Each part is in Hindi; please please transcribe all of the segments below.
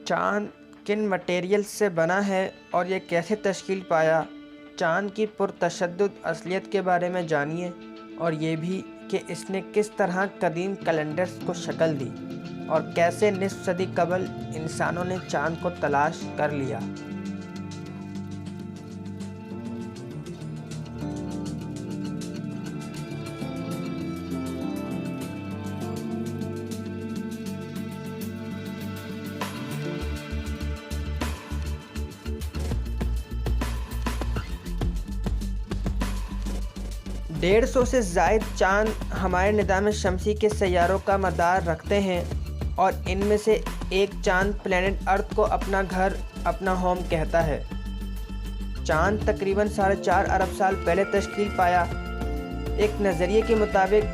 चाँद किन मटेरियल से बना है और ये कैसे तश्कील पाया। चाँद की पुरतशद्दुद असलियत के बारे में जानिए और ये भी कि इसने किस तरह कदीम कैलेंडर्स को शक्ल दी और कैसे निस्फ सदी कबल इंसानों ने चाँद को तलाश कर लिया। 150 से ज़ायद चाँद हमारे निज़ाम शमसी के सैयारों का मदार रखते हैं और इनमें से एक चाँद प्लैनेट अर्थ को अपना घर, अपना होम कहता है। चाँद तकरीबन 4.5 अरब साल पहले तश्कील पाया। एक नज़रिए के मुताबिक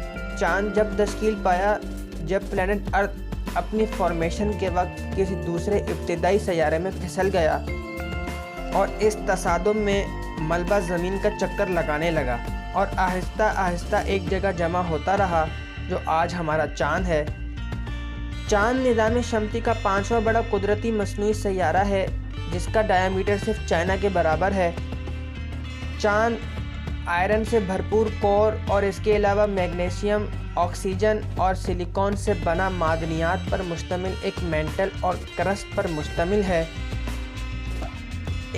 चाँद जब तश्कील पाया जब प्लैनेट अर्थ अपनी फॉर्मेशन के वक्त किसी दूसरे इब्तिदाई सैयारे में फिसल गया और इस तसादुम में मलबा ज़मीन का चक्कर लगाने लगा और आहिस्ता आहिस्ता एक जगह जमा होता रहा जो आज हमारा चाँद है। चाँद निज़ाम शमसी का 5वां बड़ा कुदरती मसनूई सैयारा है जिसका डायामीटर सिर्फ चाइना के बराबर है। चाँद आयरन से भरपूर कोर और इसके अलावा मैग्नीशियम, ऑक्सीजन और सिलिकॉन से बना मादनियात पर मुश्तमिल एक मेंटल और क्रस्ट पर मुश्तमिल है।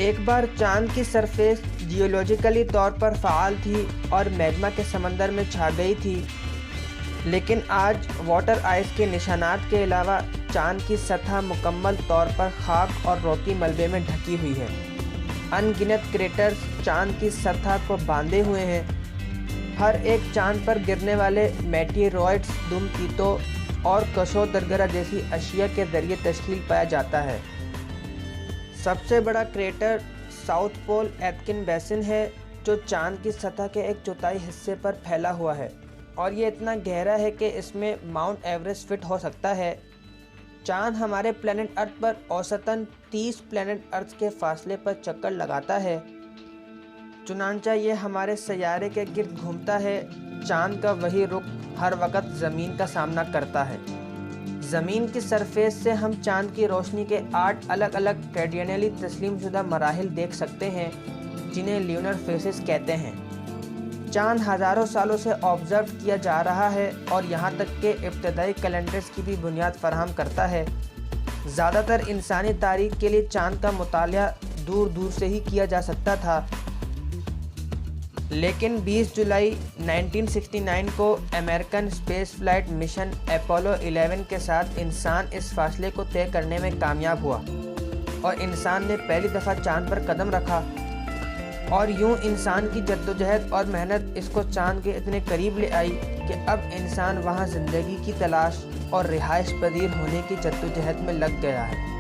एक बार चाँद की सरफेस जियोलॉजिकली तौर पर फ़ाल थी और मैग्मा के समंदर में छा गई थी, लेकिन आज वाटर आइस के निशानात के अलावा चाँद की सतह मुकम्मल तौर पर खाक और रॉकी मलबे में ढकी हुई है। अनगिनत क्रेटर्स चाँद की सतह को बांधे हुए हैं। हर एक चाँद पर गिरने वाले मेटीरॉइड्स दुम कीतों और कसो दरगरा जैसी अशिया के ज़रिए तश्कील पाया जाता है। सबसे बड़ा क्रेटर साउथ पोल एतकिन बेसिन है जो चाँद की सतह के 1/4 हिस्से पर फैला हुआ है और ये इतना गहरा है कि इसमें माउंट एवरेस्ट फिट हो सकता है। चाँद हमारे प्लैनेट अर्थ पर औसतन 30 प्लैनेट अर्थ के फासले पर चक्कर लगाता है। चुनांचा ये हमारे सैयारे के गिर्द घूमता है। चाँद का वही रुख हर वक्त ज़मीन का सामना करता है। ज़मीन की सरफेस से हम चाँद की रोशनी के 8 अलग अलग रेडियनली तस्लीम शुदा मराहिल देख सकते हैं जिन्हें ल्यूनर फेसेस कहते हैं। चाँद हज़ारों सालों से ऑब्ज़र्व किया जा रहा है और यहाँ तक के इब्तदाई कैलेंडर्स की भी बुनियाद फराहम करता है। ज़्यादातर इंसानी तारीख़ के लिए चाँद का मुतालिया दूर दूर से ही किया जा सकता था, लेकिन 20 जुलाई 1969 को American space flight mission Apollo 11 के साथ इंसान इस फासले को तय करने में कामयाब हुआ और इंसान ने पहली दफ़ा चाँद पर कदम रखा और यूं इंसान की जद्दोजहद और मेहनत इसको चाँद के इतने करीब ले आई कि अब इंसान वहां ज़िंदगी की तलाश और रिहाइश पजीर होने की जद्दोजहद में लग गया है।